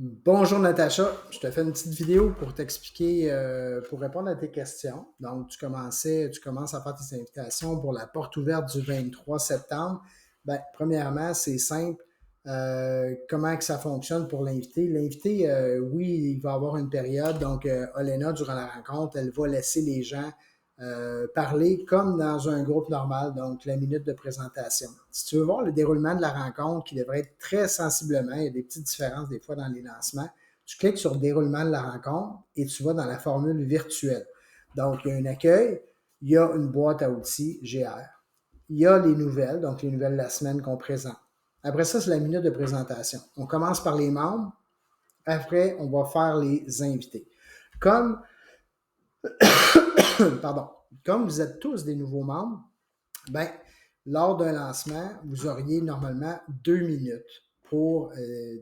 Bonjour Natacha, je te fais une petite vidéo pour t'expliquer, pour répondre à tes questions. Donc, tu commences à faire tes invitations pour la porte ouverte du 23 septembre. Ben, premièrement, c'est simple. Comment que ça fonctionne pour l'invité? L'invité, oui, il va avoir une période. Donc, Olena, durant la rencontre, elle va laisser les gens parler comme dans un groupe normal, donc la minute de présentation. Si tu veux voir le déroulement de la rencontre, qui devrait être très sensiblement, il y a des petites différences des fois dans les lancements, tu cliques sur déroulement de la rencontre et tu vas dans la formule virtuelle. Donc, il y a un accueil, il y a une boîte à outils GR, il y a les nouvelles, donc les nouvelles de la semaine qu'on présente. Après ça, c'est la minute de présentation. On commence par les membres, après, on va faire les invités. Comme Pardon. Comme vous êtes tous des nouveaux membres, ben, lors d'un lancement, vous auriez normalement 2 minutes pour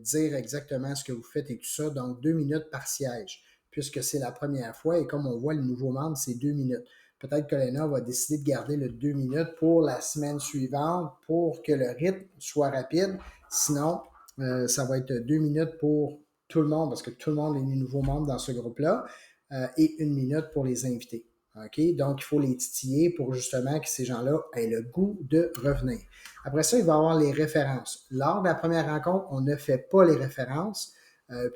dire exactement ce que vous faites et tout ça. Donc, 2 minutes par siège, puisque c'est la première fois. Et comme on voit, le nouveau membre, c'est 2 minutes. Peut-être que Lena va décider de garder le 2 minutes pour la semaine suivante pour que le rythme soit rapide. Sinon, ça va être 2 minutes pour tout le monde, parce que tout le monde est nouveau membre dans ce groupe-là, et 1 minute pour les invités. OK? Donc, il faut les titiller pour justement que ces gens-là aient le goût de revenir. Après ça, il va y avoir les références. Lors de la première rencontre, on ne fait pas les références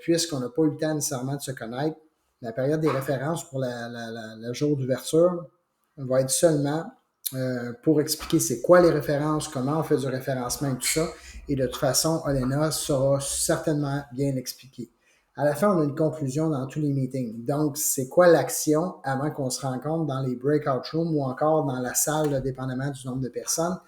puisqu'on n'a pas eu le temps nécessairement de se connaître. La période des références pour le jour d'ouverture va être seulement pour expliquer c'est quoi les références, comment on fait du référencement et tout ça. Et de toute façon, Olena saura certainement bien l'expliquer. À la fin, on a une conclusion dans tous les meetings. Donc, c'est quoi l'action avant qu'on se rencontre dans les breakout rooms ou encore dans la salle, là, dépendamment du nombre de personnes.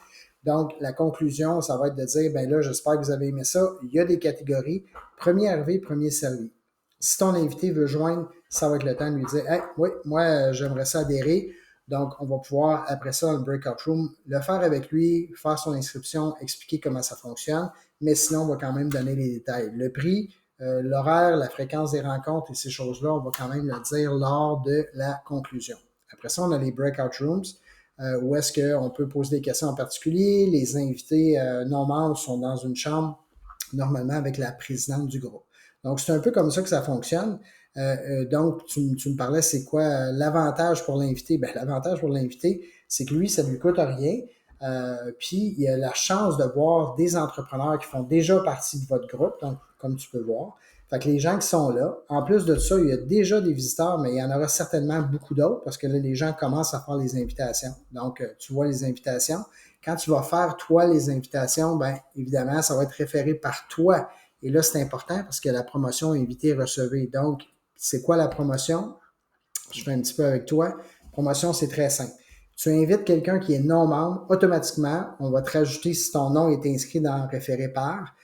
Donc, la conclusion, ça va être de dire, ben là, j'espère que vous avez aimé ça. Il y a des catégories. Premier arrivé, premier servi. Si ton invité veut joindre, ça va être le temps de lui dire, hey, oui, moi, j'aimerais ça adhérer. Donc, on va pouvoir, après ça, dans le breakout room, le faire avec lui, faire son inscription, expliquer comment ça fonctionne. Mais sinon, on va quand même donner les détails. Le prix, l'horaire, la fréquence des rencontres et ces choses-là, on va quand même le dire lors de la conclusion. Après ça, on a les breakout rooms où est-ce qu'on peut poser des questions en particulier. Les invités non membres sont dans une chambre, normalement avec la présidente du groupe. Donc, c'est un peu comme ça que ça fonctionne. Donc, tu me parlais, c'est quoi l'avantage pour l'invité? Ben, l'avantage pour l'invité, c'est que lui, ça ne lui coûte rien. Puis, il a la chance de voir des entrepreneurs qui font déjà partie de votre groupe, donc, comme tu peux voir. Fait que les gens qui sont là, en plus de ça, il y a déjà des visiteurs, mais il y en aura certainement beaucoup d'autres parce que là, les gens commencent à faire les invitations. Donc, tu vois les invitations. Quand tu vas faire, toi, les invitations, bien, évidemment, ça va être référé par toi. Et là, c'est important parce que la promotion invité recevez. Donc, c'est quoi la promotion? Je fais un petit peu avec toi. Promotion, c'est très simple. Tu invites quelqu'un qui est non membre, automatiquement, on va te rajouter si ton nom est inscrit dans référé par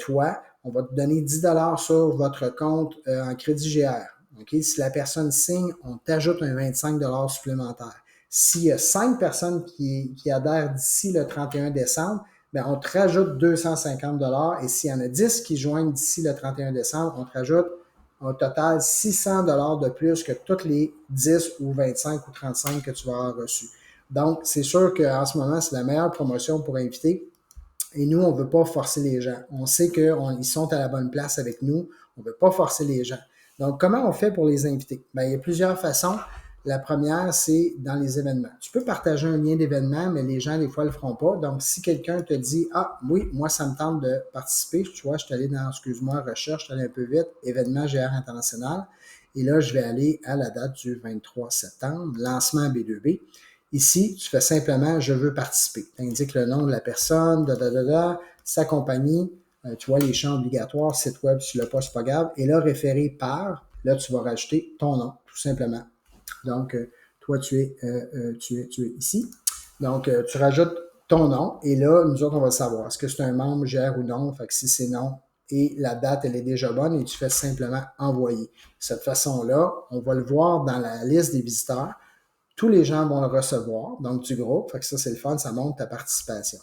toi, on va te donner 10 sur votre compte en crédit GR. Okay? Si la personne signe, on t'ajoute un 25 supplémentaire. S'il y a 5 personnes qui adhèrent d'ici le 31 décembre, bien, on te rajoute 250 et s'il y en a 10 qui joignent d'ici le 31 décembre, on te rajoute au total 600 de plus que toutes les 10 ou 25 ou 35 que tu vas avoir reçus. Donc, c'est sûr qu'en ce moment, c'est la meilleure promotion pour inviter. Et nous, on ne veut pas forcer les gens. On sait qu'ils sont à la bonne place avec nous. On ne veut pas forcer les gens. Donc, comment on fait pour les inviter? Bien, il y a plusieurs façons. La première, c'est dans les événements. Tu peux partager un lien d'événement, mais les gens, des fois, ne le feront pas. Donc, si quelqu'un te dit, ah, oui, moi, ça me tente de participer, tu vois, je suis allé dans, excuse-moi, recherche, je suis allé un peu vite, événement GR international. Et là, je vais aller à la date du 23 septembre, lancement B2B. Ici, tu fais simplement je veux participer. Tu indiques le nom de la personne, sa compagnie, tu vois les champs obligatoires, site web, si tu ne l'as pas, c'est pas grave. Et là, référé par, là, tu vas rajouter ton nom, tout simplement. Donc, toi, tu es ici. Donc, tu rajoutes ton nom et là, nous autres, on va le savoir. Est-ce que c'est un membre GR ou non? Fait que si c'est non et la date, elle est déjà bonne et tu fais simplement envoyer. De cette façon-là, on va le voir dans la liste des visiteurs. Tous les gens vont le recevoir, donc du groupe. Fait que ça, c'est le fun, ça montre ta participation.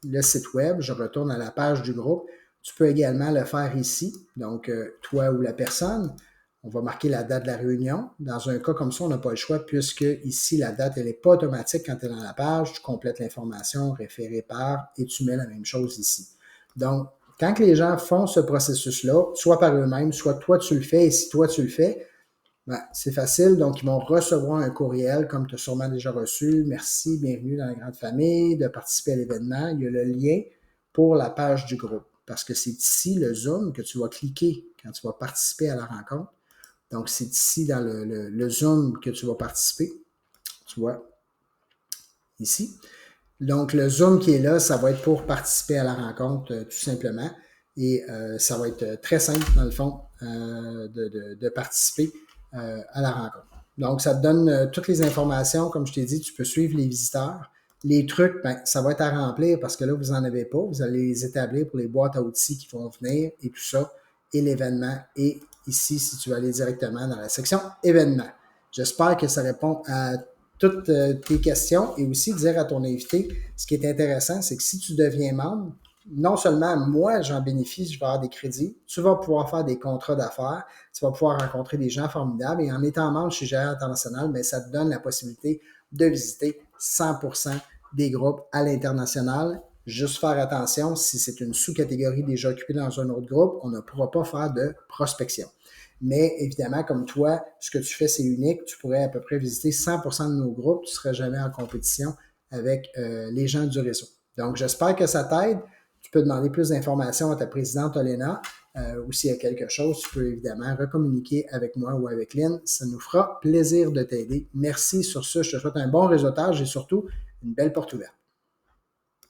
Le site web, je retourne à la page du groupe. Tu peux également le faire ici, donc toi ou la personne. On va marquer la date de la réunion. Dans un cas comme ça, on n'a pas le choix puisque ici, la date, elle n'est pas automatique quand tu es dans la page. Tu complètes l'information, référé par, et tu mets la même chose ici. Donc, Quand que les gens font ce processus-là, soit par eux-mêmes, soit toi tu le fais, et si toi tu le fais, ben, c'est facile. Donc, ils vont recevoir un courriel, comme tu as sûrement déjà reçu. Merci, bienvenue dans la grande famille, de participer à l'événement. Il y a le lien pour la page du groupe. Parce que c'est ici le Zoom que tu vas cliquer quand tu vas participer à la rencontre. Donc, c'est ici dans le Zoom que tu vas participer. Tu vois, ici. Donc, le Zoom qui est là, ça va être pour participer à la rencontre, tout simplement. Et ça va être très simple, dans le fond, de participer à la rencontre. Donc, ça te donne toutes les informations. Comme je t'ai dit, tu peux suivre les visiteurs. Les trucs, ben, ça va être à remplir parce que là, vous n'en avez pas. Vous allez les établir pour les boîtes à outils qui vont venir et tout ça. Et l'événement est ici, si tu veux aller directement dans la section événements. J'espère que ça répond à toutes tes questions et aussi dire à ton invité, ce qui est intéressant, c'est que si tu deviens membre, non seulement moi, j'en bénéficie, je vais avoir des crédits, tu vas pouvoir faire des contrats d'affaires, tu vas pouvoir rencontrer des gens formidables et en étant membre chez GR International, mais ça te donne la possibilité de visiter 100% des groupes à l'international. Juste faire attention, si c'est une sous-catégorie déjà occupée dans un autre groupe, on ne pourra pas faire de prospection. Mais évidemment, comme toi, ce que tu fais, c'est unique. Tu pourrais à peu près visiter 100% de nos groupes. Tu ne serais jamais en compétition avec les gens du réseau. Donc, j'espère que ça t'aide. Tu peux demander plus d'informations à ta présidente Olena ou s'il y a quelque chose, tu peux évidemment recommuniquer avec moi ou avec Lynn. Ça nous fera plaisir de t'aider. Merci sur ce. Je te souhaite un bon réseautage et surtout une belle porte ouverte.